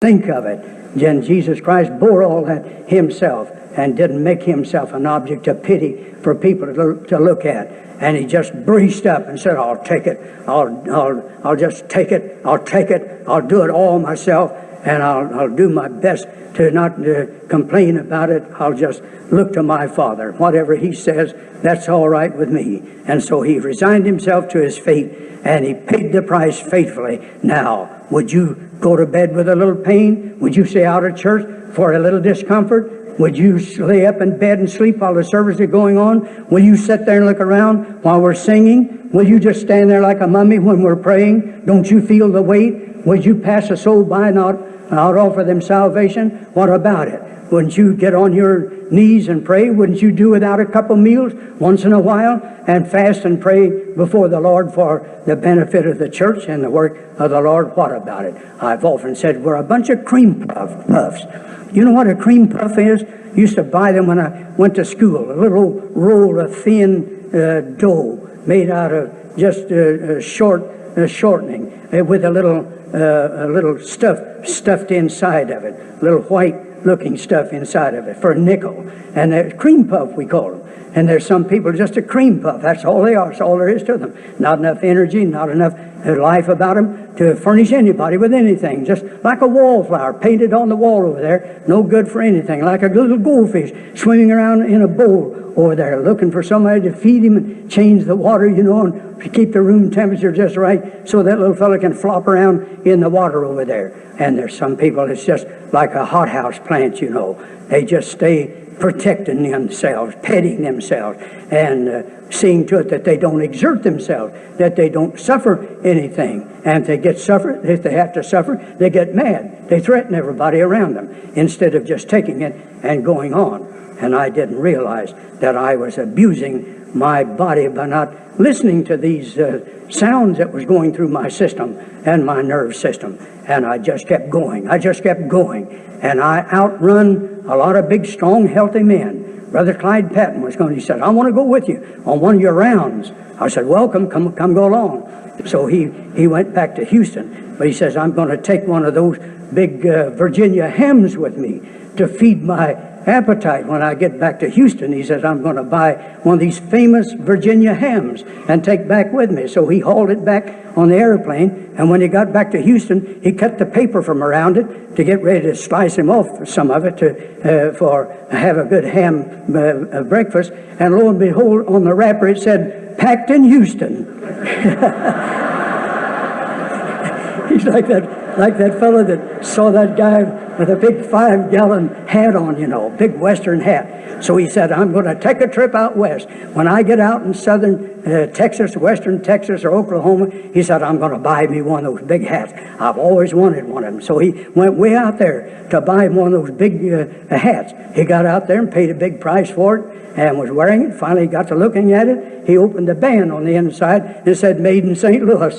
think of it. Then Jesus Christ bore all that himself and didn't make himself an object of pity for people to look at. And he just breezed up and said, I'll take it. I'll just take it. I'll take it. I'll do it all myself. And I'll do my best to not complain about it. I'll just look to my Father. Whatever he says, that's all right with me. And so he resigned himself to his fate, and he paid the price faithfully. Now, would you go to bed with a little pain? Would you stay out of church for a little discomfort? Would you lay up in bed and sleep while the service is going on? Will you sit there and look around while we're singing? Will you just stand there like a mummy when we're praying? Don't you feel the weight? Would you pass a soul by, not offer them salvation? What about it? Wouldn't you get on your knees and pray? Wouldn't you do without a couple meals once in a while and fast and pray before the Lord for the benefit of the church and the work of the Lord? What about it? I've often said we're a bunch of cream puffs. You know what a cream puff is? I used to buy them when I went to school. A little roll of thin dough made out of just shortening with a little stuff stuffed inside of it, little white-looking stuff inside of it for a nickel. And they're cream puff, we call them. And there's some people just a cream puff. That's all they are. That's all there is to them. Not enough energy, not enough life about them to furnish anybody with anything. Just like a wallflower painted on the wall over there. No good for anything. Like a little goldfish swimming around in a bowl over there, looking for somebody to feed him and change the water, and to keep the room temperature just right so that little fella can flop around in the water over there. And there's some people, it's just like a hothouse plant, They just stay protecting themselves, petting themselves, and seeing to it that they don't exert themselves, that they don't suffer anything. And if they have to suffer, they get mad. They threaten everybody around them instead of just taking it and going on. And I didn't realize that I was abusing my body by not listening to these sounds that was going through my system and my nerve system. And I just kept going. And I outrun a lot of big, strong, healthy men. Brother Clyde Patton was going. He said, I want to go with you on one of your rounds. I said, welcome, come go along. So he went back to Houston. But he says, I'm going to take one of those big Virginia hams with me to feed my appetite when I get back to Houston. He says, I'm going to buy one of these famous Virginia hams and take back with me. So he hauled it back on the airplane, and when he got back to Houston, he cut the paper from around it to get ready to slice him off some of it for have a good ham breakfast. And lo and behold, on the wrapper it said, packed in Houston. He's like that fellow that saw that guy with a big 5-gallon hat on, big Western hat. So he said, I'm going to take a trip out west. When I get out in southern Texas, western Texas or Oklahoma, he said, I'm going to buy me one of those big hats. I've always wanted one of them. So he went way out there to buy one of those big hats. He got out there and paid a big price for it and was wearing it. Finally got to looking at it. He opened the band on the inside and it said, made in St. Louis.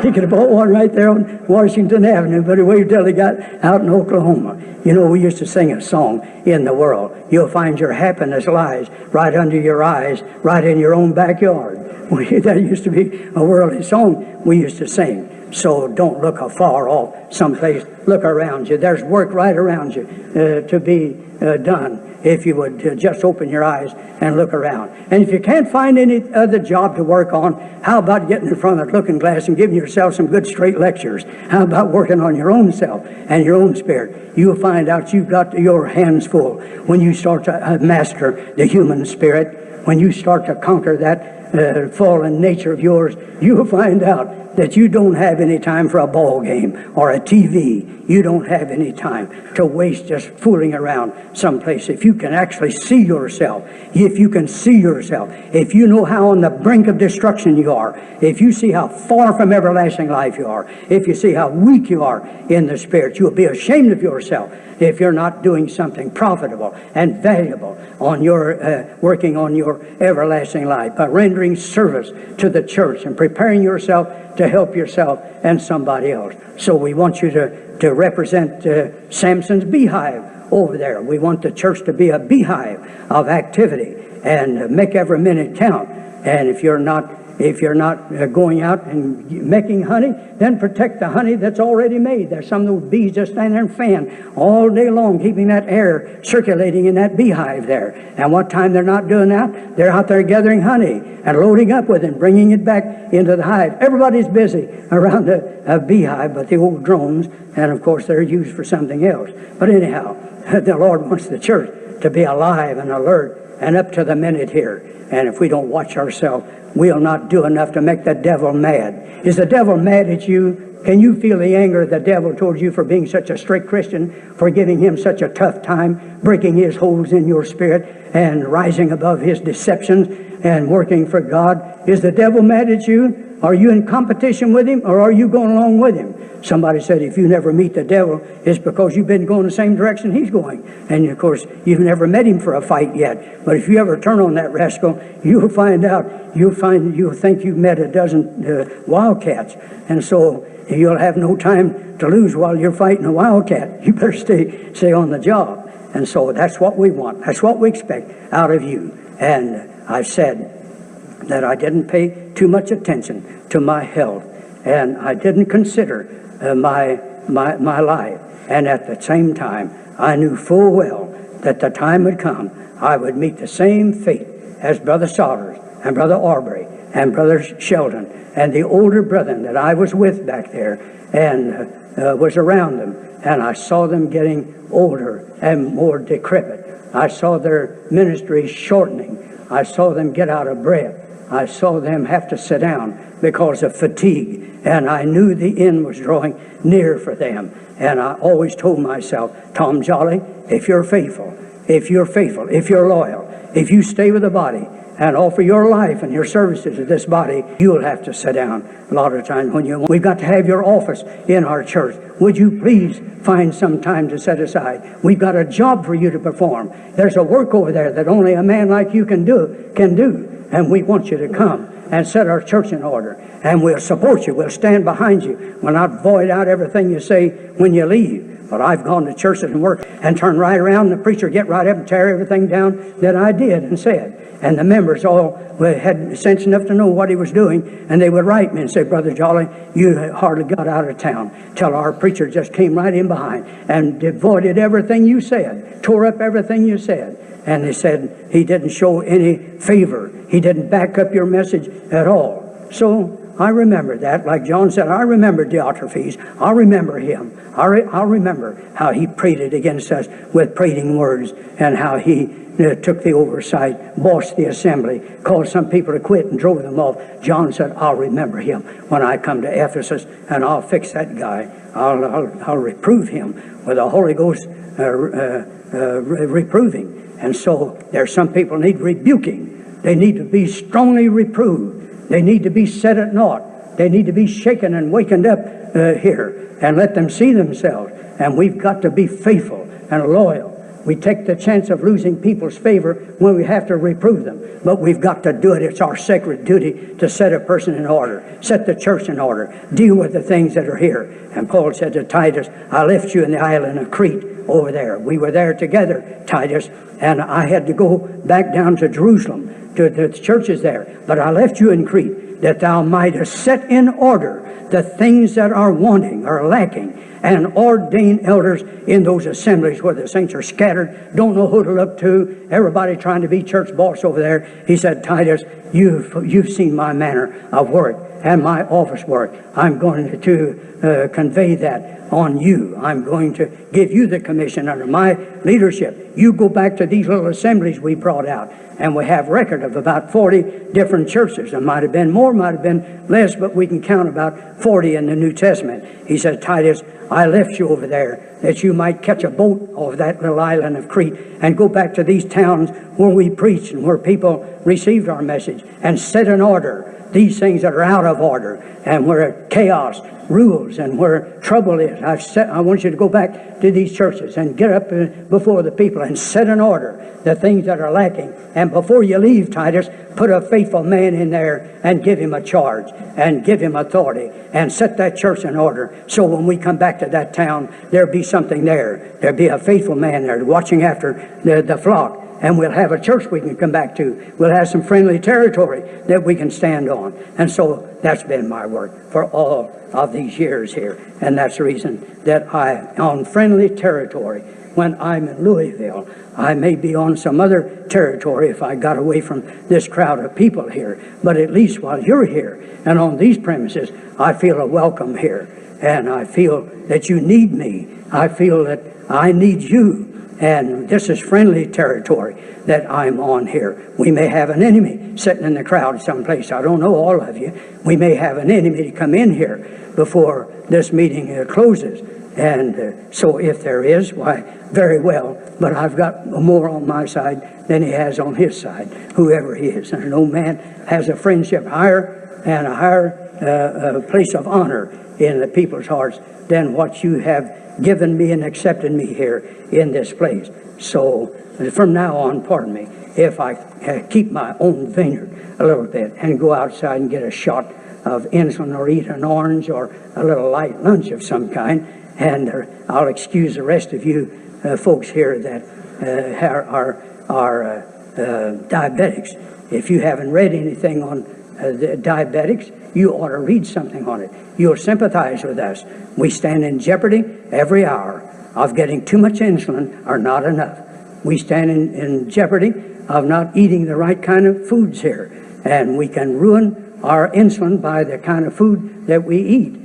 He could have bought one right there on Washington Avenue, but he waited till he got out in Oklahoma. We used to sing a song in the world. You'll find your happiness lies right under your eyes, right in your own backyard. That used to be a worldly song we used to sing. So don't look afar off someplace. Look around you. There's work right around you to be done. If you would just open your eyes and look around. And if you can't find any other job to work on, how about getting in front of the looking glass and giving yourself some good straight lectures? How about working on your own self and your own spirit? You'll find out you've got your hands full when you start to master the human spirit. When you start to conquer that fallen nature of yours, you'll find out that you don't have any time for a ball game or a TV. You don't have any time to waste just fooling around someplace. If you can actually see yourself, if you know how on the brink of destruction you are, if you see how far from everlasting life you are, if you see how weak you are in the spirit, you'll be ashamed of yourself if you're not doing something profitable and valuable on your working on your everlasting life by rendering service to the church and preparing yourself to help yourself and somebody else. So we want you to represent Samson's beehive over there. We want the church to be a beehive of activity and make every minute count. And if you're not if you're not going out and making honey, then protect the honey that's already made. There's some of those bees just stand there and fan all day long, keeping that air circulating in that beehive there. And what time they're not doing that, they're out there gathering honey and loading up with it, bringing it back into the hive. Everybody's busy around a beehive but the old drones, and of course they're used for something else. But anyhow, the Lord wants the church to be alive and alert and up to the minute here. And if we don't watch ourselves, we'll not do enough to make the devil mad. Is the devil mad at you? Can you feel the anger of the devil towards you for being such a strict Christian, for giving him such a tough time, breaking his holds in your spirit and rising above his deceptions and working for God? Is the devil mad at you? Are you in competition with him, or are you going along with him? Somebody said if you never meet the devil, it's because you've been going the same direction he's going. And of course, you've never met him for a fight yet. But if you ever turn on that rascal, you'll find out, you'll think you've met a dozen wildcats. And so you'll have no time to lose while you're fighting a wildcat. You better stay on the job. And so that's what we want. That's what we expect out of you. And I've said that I didn't pay too much attention to my health, and I didn't consider my life. And at the same time, I knew full well that the time would come I would meet the same fate as Brother Sowders and Brother Aubrey and Brother Sheldon and the older brethren that I was with back there and was around them. And I saw them getting older and more decrepit. I saw their ministry shortening. I saw them get out of breath. I saw them have to sit down because of fatigue. And I knew the end was drawing near for them. And I always told myself, Tom Jolly, if you're faithful, if you're loyal, if you stay with the body and offer your life and your services to this body, you'll have to sit down a lot of times when you want. We've got to have your office in our church. Would you please find some time to set aside? We've got a job for you to perform. There's a work over there that only a man like you can do. And we want you to come and set our church in order. And we'll support you. We'll stand behind you. We'll not void out everything you say when you leave. But I've gone to churches and worked and turned right around, and the preacher get right up and tear everything down that I did and said. And the members all had sense enough to know what he was doing, and they would write me and say, Brother Jolly, you hardly got out of town till our preacher just came right in behind and devoided everything you said, tore up everything you said. And they said he didn't show any favor. He didn't back up your message at all. So I remember that. Like John said, I remember Diotrephes. I remember him. I'll remember how he prated against us with prating words, and how he took the oversight, bossed the assembly, called some people to quit and drove them off. John said, I'll remember him when I come to Ephesus, and I'll fix that guy. I'll reprove him with the Holy Ghost reproving. And so there's some people need rebuking. They need to be strongly reproved. They need to be set at naught. They need to be shaken and wakened up here and let them see themselves. And we've got to be faithful and loyal. We take the chance of losing people's favor when we have to reprove them. But we've got to do it. It's our sacred duty to set a person in order, set the church in order, deal with the things that are here. And Paul said to Titus, I left you in the island of Crete over there. We were there together, Titus, and I had to go back down to Jerusalem, to the churches there. But I left you in Crete, that thou mightest set in order the things that are wanting or lacking, and ordain elders in those assemblies where the saints are scattered, don't know who to look to, everybody trying to be church boss over there. He said, Titus, you've seen my manner of work and my office work. I'm going to convey that on you. I'm going to give you the commission under my leadership. You go back to these little assemblies we brought out, and we have record of about 40 different churches. There might have been more, might have been less, but we can count about 40 in the New Testament. He said, Titus, I left you over there that you might catch a boat off that little island of Crete and go back to these towns where we preached and where people received our message, and set in order these things that are out of order and where chaos rules and where trouble is. I want you to go back to these churches and get up before the people and set in order the things that are lacking. And before you leave, Titus, put a faithful man in there and give him a charge and give him authority and set that church in order. So when we come back to that town, there'll be something there. There'll be a faithful man there watching after the flock. and we'll have a church we can come back to. We'll have some friendly territory that we can stand on. And so that's been my work for all of these years here. And that's the reason that on friendly territory, when I'm in Louisville, I may be on some other territory if I got away from this crowd of people here. But at least while you're here and on these premises, I feel a welcome here. And I feel that you need me. I feel that I need you. And this is friendly territory that I'm on here. We may have an enemy sitting in the crowd someplace. I don't know all of you. We may have an enemy to come in here before this meeting closes. And so if there is, why, very well. But I've got more on my side than he has on his side, whoever he is. And no man has a friendship higher and a higher place of honor in the people's hearts than what you have given me and accepted me here in this place. So from now on, pardon me, if I keep my own vineyard a little bit and go outside and get a shot of insulin or eat an orange or a little light lunch of some kind, and I'll excuse the rest of you folks here that are diabetics. If you haven't read anything on the diabetics, you ought to read something on it. You'll sympathize with us. We stand in jeopardy every hour of getting too much insulin or not enough. We stand in jeopardy of not eating the right kind of foods here. And we can ruin our insulin by the kind of food that we eat.